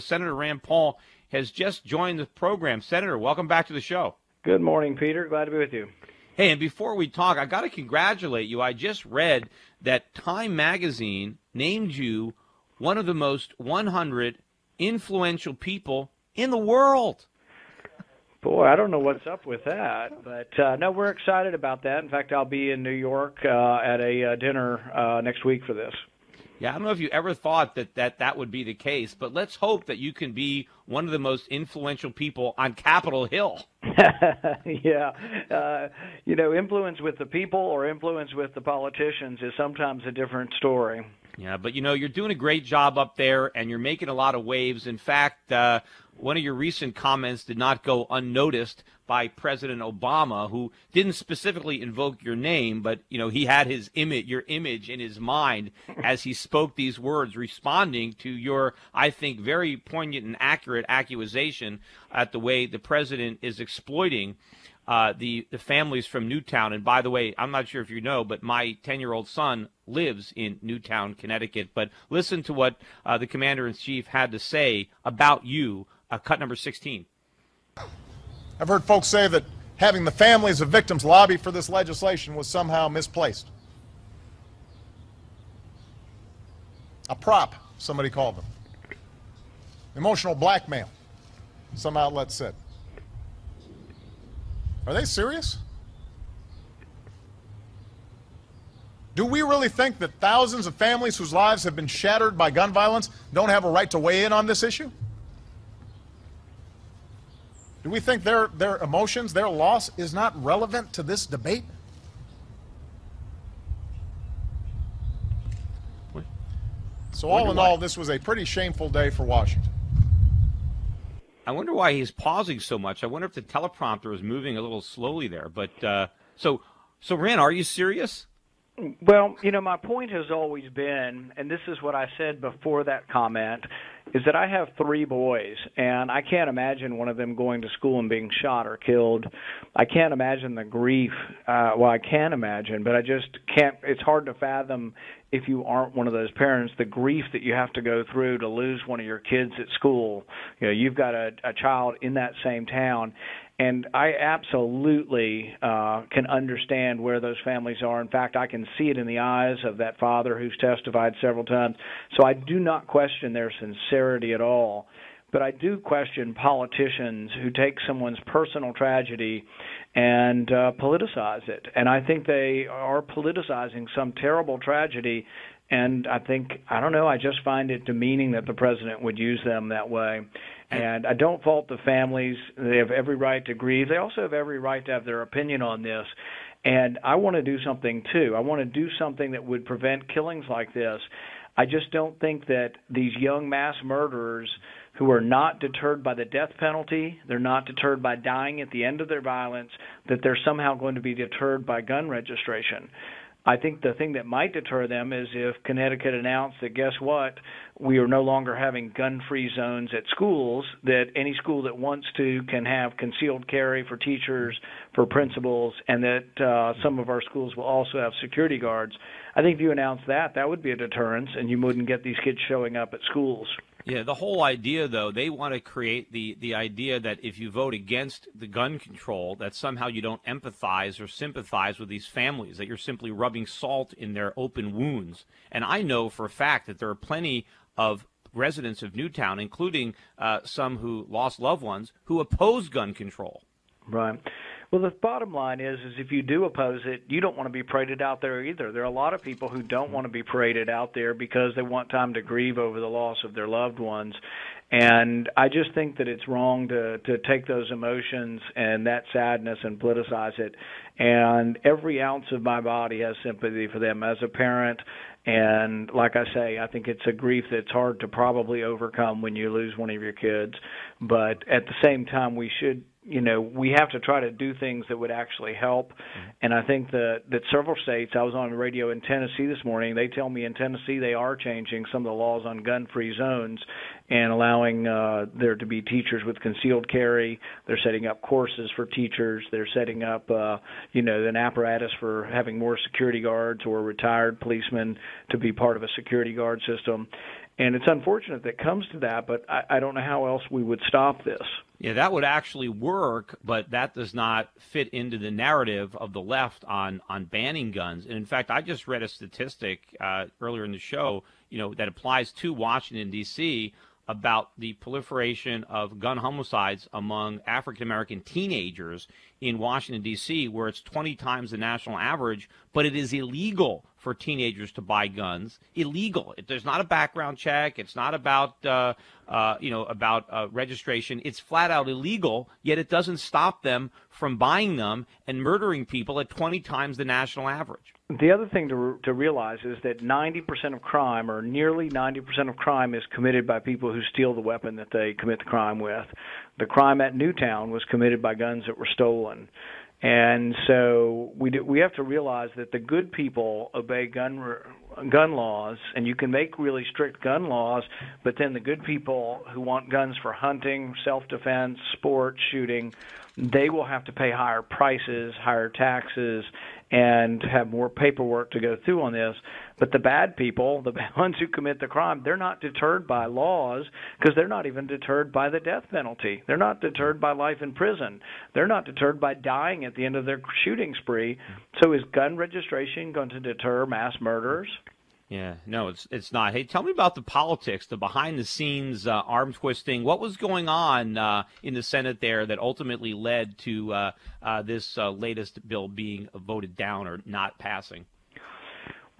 Senator Rand Paul has just joined the program. Senator, welcome back to the show. Good morning, Peter. Glad to be with you. Hey, and before we talk, I got to congratulate you. I just read that Time Magazine named you one of the most 100 influential people in the world. Boy, I don't know what's up with that, but no, we're excited about that. In fact, I'll be in New York at a dinner next week for this. Yeah, I don't know if you ever thought that would be the case, but let's hope that you can be one of the most influential people on Capitol Hill. Yeah. Influence with the people or influence with the politicians is sometimes a different story. Yeah, but you're doing a great job up there, and you're making a lot of waves. In fact, one of your recent comments did not go unnoticed by President Obama, who didn't specifically invoke your name, but he had your image in his mind as he spoke these words, responding to your, I think, very poignant and accurate accusation at the way the president is exploiting the families from Newtown. And by the way, I'm not sure if you know, but my 10-year-old son lives in Newtown, Connecticut. But listen to what the Commander-in-Chief had to say about you, cut number 16. I've heard folks say that having the families of victims lobby for this legislation was somehow misplaced. A prop, somebody called them. Emotional blackmail, some outlets said. Are they serious? Do we really think that thousands of families whose lives have been shattered by gun violence don't have a right to weigh in on this issue? Do we think their emotions, their loss, is not relevant to this debate? So all in all, this was a pretty shameful day for Washington. I wonder why he's pausing so much. I wonder if the teleprompter is moving a little slowly there. But so Rand, are you serious? Well, my point has always been, and this is what I said before that comment, is that I have 3 boys, and I can't imagine one of them going to school and being shot or killed. I can't imagine the grief. I can imagine, but I just can't. It's hard to fathom, if you aren't one of those parents, the grief that you have to go through to lose one of your kids at school. You've got a child in that same town. And I absolutely can understand where those families are. In fact, I can see it in the eyes of that father who's testified several times. So I do not question their sincerity at all. But I do question politicians who take someone's personal tragedy and politicize it. And I think they are politicizing some terrible tragedy. And I just find it demeaning that the president would use them that way. And I don't fault the families. They have every right to grieve. They also have every right to have their opinion on this. And I want to do something, too. I want to do something that would prevent killings like this. I just don't think that these young mass murderers who are not deterred by the death penalty, they're not deterred by dying at the end of their violence, that they're somehow going to be deterred by gun registration. I think the thing that might deter them is if Connecticut announced that, guess what, we are no longer having gun-free zones at schools, that any school that wants to can have concealed carry for teachers, for principals, and that some of our schools will also have security guards. I think if you announce that, that would be a deterrence, and you wouldn't get these kids showing up at schools. Yeah, the whole idea, though, they want to create the idea that if you vote against the gun control, that somehow you don't empathize or sympathize with these families, that you're simply rubbing salt in their open wounds. And I know for a fact that there are plenty of residents of Newtown, including some who lost loved ones, who oppose gun control. Right. Well, the bottom line is if you do oppose it, you don't want to be paraded out there either. There are a lot of people who don't want to be paraded out there because they want time to grieve over the loss of their loved ones. And I just think that it's wrong to take those emotions and that sadness and politicize it. And every ounce of my body has sympathy for them as a parent. And like I say, I think it's a grief that's hard to probably overcome when you lose one of your kids. But at the same time, we should we have to try to do things that would actually help. And I think that several states, I was on the radio in Tennessee this morning, they tell me in Tennessee they are changing some of the laws on gun-free zones and allowing there to be teachers with concealed carry. They're setting up courses for teachers. They're setting up, an apparatus for having more security guards or retired policemen to be part of a security guard system. And it's unfortunate that it comes to that, but I don't know how else we would stop this. Yeah, that would actually work, but that does not fit into the narrative of the left on banning guns. And in fact, I just read a statistic earlier in the show, that applies to Washington, D.C., about the proliferation of gun homicides among African-American teenagers in Washington, D.C., where it's 20 times the national average, but it is illegal for teenagers to buy guns. Illegal. There's not a background check. It's not about, registration. It's flat out illegal, yet it doesn't stop them from buying them and murdering people at 20 times the national average. The other thing to realize is that 90% of crime, or nearly 90% of crime, is committed by people who steal the weapon that they commit the crime with. The crime at Newtown was committed by guns that were stolen. And so we have to realize that the good people obey gun laws, and you can make really strict gun laws, but then the good people who want guns for hunting, self-defense, sport, shooting, they will have to pay higher prices, higher taxes, and have more paperwork to go through on this. But the bad people, the ones who commit the crime, they're not deterred by laws, because they're not even deterred by the death penalty. They're not deterred by life in prison. They're not deterred by dying at the end of their shooting spree. So is gun registration going to deter mass murderers? Yeah, no, it's not. Hey, tell me about the politics, the behind-the-scenes arm twisting. What was going on in the Senate there that ultimately led to this latest bill being voted down or not passing?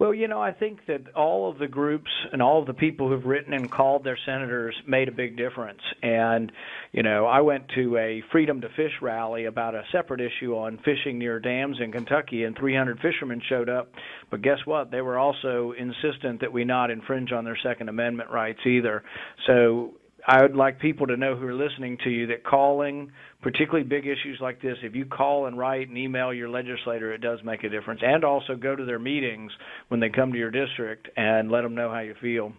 Well, I think that all of the groups and all of the people who've written and called their senators made a big difference. And, I went to a Freedom to Fish rally about a separate issue on fishing near dams in Kentucky, and 300 fishermen showed up. But guess what? They were also insistent that we not infringe on their Second Amendment rights either. So I would like people to know who are listening to you that calling, particularly big issues like this, if you call and write and email your legislator, it does make a difference. And also go to their meetings when they come to your district and let them know how you feel.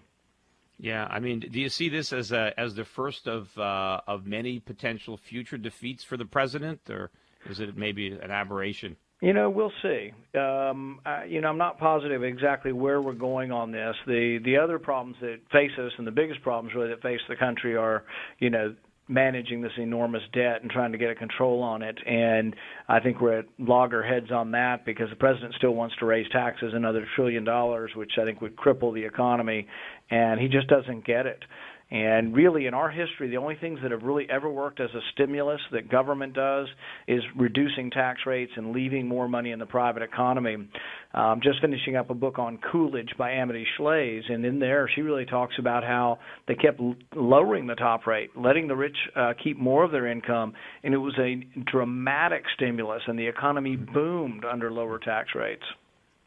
Yeah, I mean, do you see this as the first of many potential future defeats for the president, or is it maybe an aberration? We'll see. I'm not positive exactly where we're going on this. The other problems that face us, and the biggest problems really that face the country, are, managing this enormous debt and trying to get a control on it. And I think we're at loggerheads on that because the president still wants to raise taxes another $1 trillion, which I think would cripple the economy, and he just doesn't get it. And really, in our history, the only things that have really ever worked as a stimulus that government does is reducing tax rates and leaving more money in the private economy. Just finishing up a book on Coolidge by Amity Shlaes, and in there she really talks about how they kept lowering the top rate, letting the rich keep more of their income, and it was a dramatic stimulus, and the economy boomed under lower tax rates.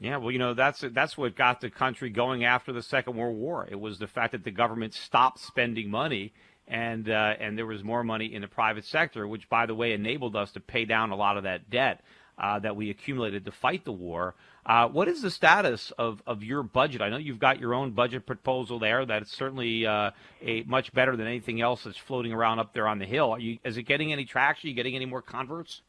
Yeah, well, that's what got the country going after the Second World War. It was the fact that the government stopped spending money, and there was more money in the private sector, which, by the way, enabled us to pay down a lot of that debt that we accumulated to fight the war. What is the status of your budget? I know you've got your own budget proposal there. That's certainly a much better than anything else that's floating around up there on the Hill. Is it getting any traction? Are you getting any more converts?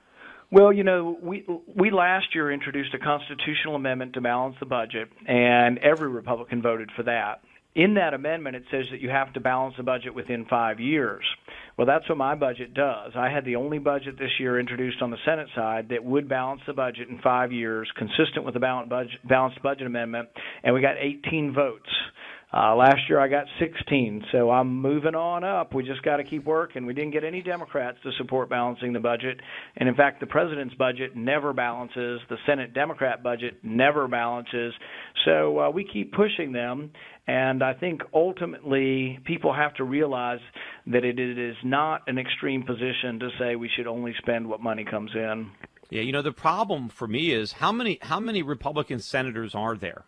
Well, we last year introduced a constitutional amendment to balance the budget, and every Republican voted for that. In that amendment, it says that you have to balance the budget within 5 years. Well, that's what my budget does. I had the only budget this year introduced on the Senate side that would balance the budget in 5 years, consistent with the balanced budget amendment, and we got 18 votes. Last year I got 16, so I'm moving on up. We just got to keep working. We didn't get any Democrats to support balancing the budget, and in fact the president's budget never balances. The Senate Democrat budget never balances. So we keep pushing them, and I think ultimately people have to realize that it is not an extreme position to say we should only spend what money comes in. Yeah, the problem for me is how many Republican senators are there?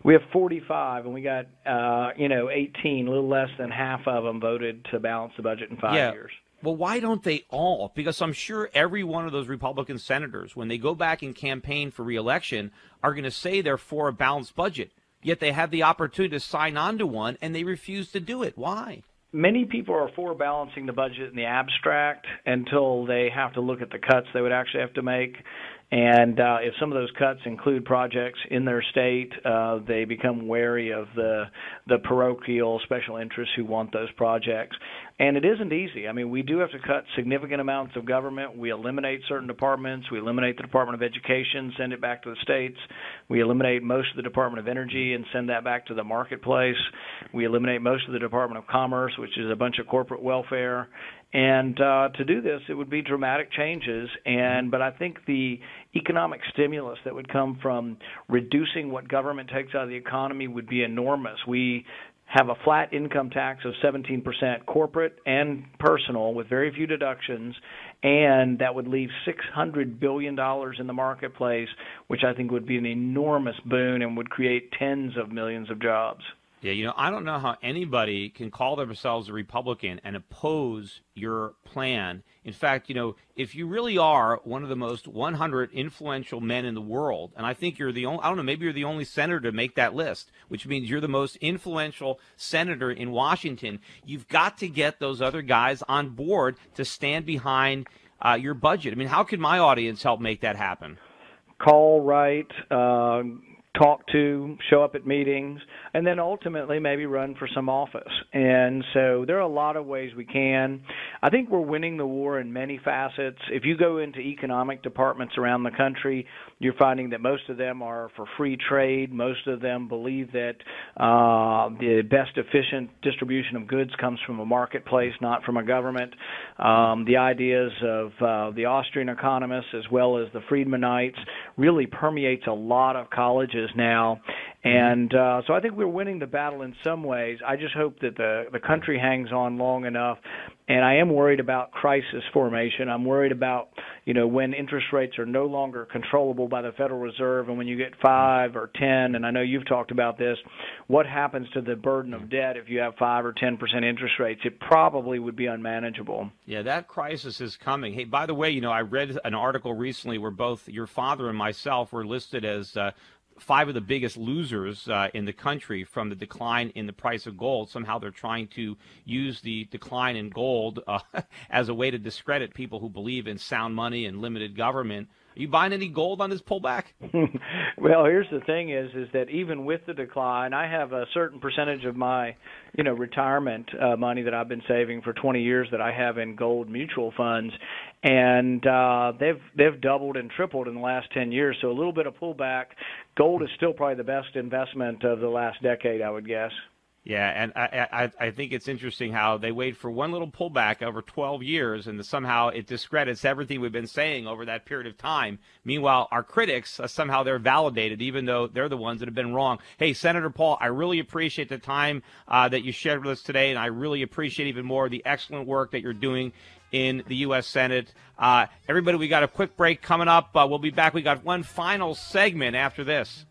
We have 45, and we got 18. A little less than half of them voted to balance the budget in 5 years. Well, why don't they all? Because I'm sure every one of those Republican senators, when they go back and campaign for re-election, are going to say they're for a balanced budget. Yet they have the opportunity to sign on to one, and they refuse to do it. Why? Many people are for balancing the budget in the abstract until they have to look at the cuts they would actually have to make. And if some of those cuts include projects in their state, they become wary of the parochial special interests who want those projects. And it isn't easy. I mean, we do have to cut significant amounts of government. We eliminate certain departments. We eliminate the Department of Education, send it back to the states. We eliminate most of the Department of Energy and send that back to the marketplace. We eliminate most of the Department of Commerce, which is a bunch of corporate welfare. And to do this, it would be dramatic changes. But I think the economic stimulus that would come from reducing what government takes out of the economy would be enormous. We have a flat income tax of 17% corporate and personal with very few deductions, and that would leave $600 billion in the marketplace, which I think would be an enormous boon and would create tens of millions of jobs. Yeah, I don't know how anybody can call themselves a Republican and oppose your plan. In fact, if you really are one of the most 100 influential men in the world, and I think you're the only, I don't know, maybe you're the only senator to make that list, which means you're the most influential senator in Washington, you've got to get those other guys on board to stand behind your budget. I mean, how can my audience help make that happen? Call, write, talk to, show up at meetings, and then ultimately maybe run for some office. And so there are a lot of ways we can. I think we're winning the war in many facets. If you go into economic departments around the country, you're finding that most of them are for free trade. Most of them believe that the best efficient distribution of goods comes from a marketplace, not from a government. The ideas of the Austrian economists as well as the Friedmanites really permeates a lot of colleges now. And so I think we're winning the battle in some ways. I just hope that the country hangs on long enough. And I am worried about crisis formation. I'm worried about, when interest rates are no longer controllable by the Federal Reserve, and when you get 5 or 10, and I know you've talked about this, what happens to the burden of debt if you have 5 or 10% interest rates? It probably would be unmanageable. Yeah, that crisis is coming. Hey, by the way, I read an article recently where both your father and myself were listed as 5 of the biggest losers in the country from the decline in the price of gold. Somehow they're trying to use the decline in gold as a way to discredit people who believe in sound money and limited government. Are you buying any gold on this pullback? Well, here's the thing is that even with the decline, I have a certain percentage of my, retirement money that I've been saving for 20 years that I have in gold mutual funds, and they've doubled and tripled in the last 10 years. So a little bit of pullback. Gold is still probably the best investment of the last decade, I would guess. Yeah, and I think it's interesting how they wait for one little pullback over 12 years, and somehow it discredits everything we've been saying over that period of time. Meanwhile, our critics, somehow they're validated, even though they're the ones that have been wrong. Hey, Senator Paul, I really appreciate the time that you shared with us today, and I really appreciate even more the excellent work that you're doing in the U.S. Senate. Everybody, we got a quick break coming up. We'll be back. We got one final segment after this.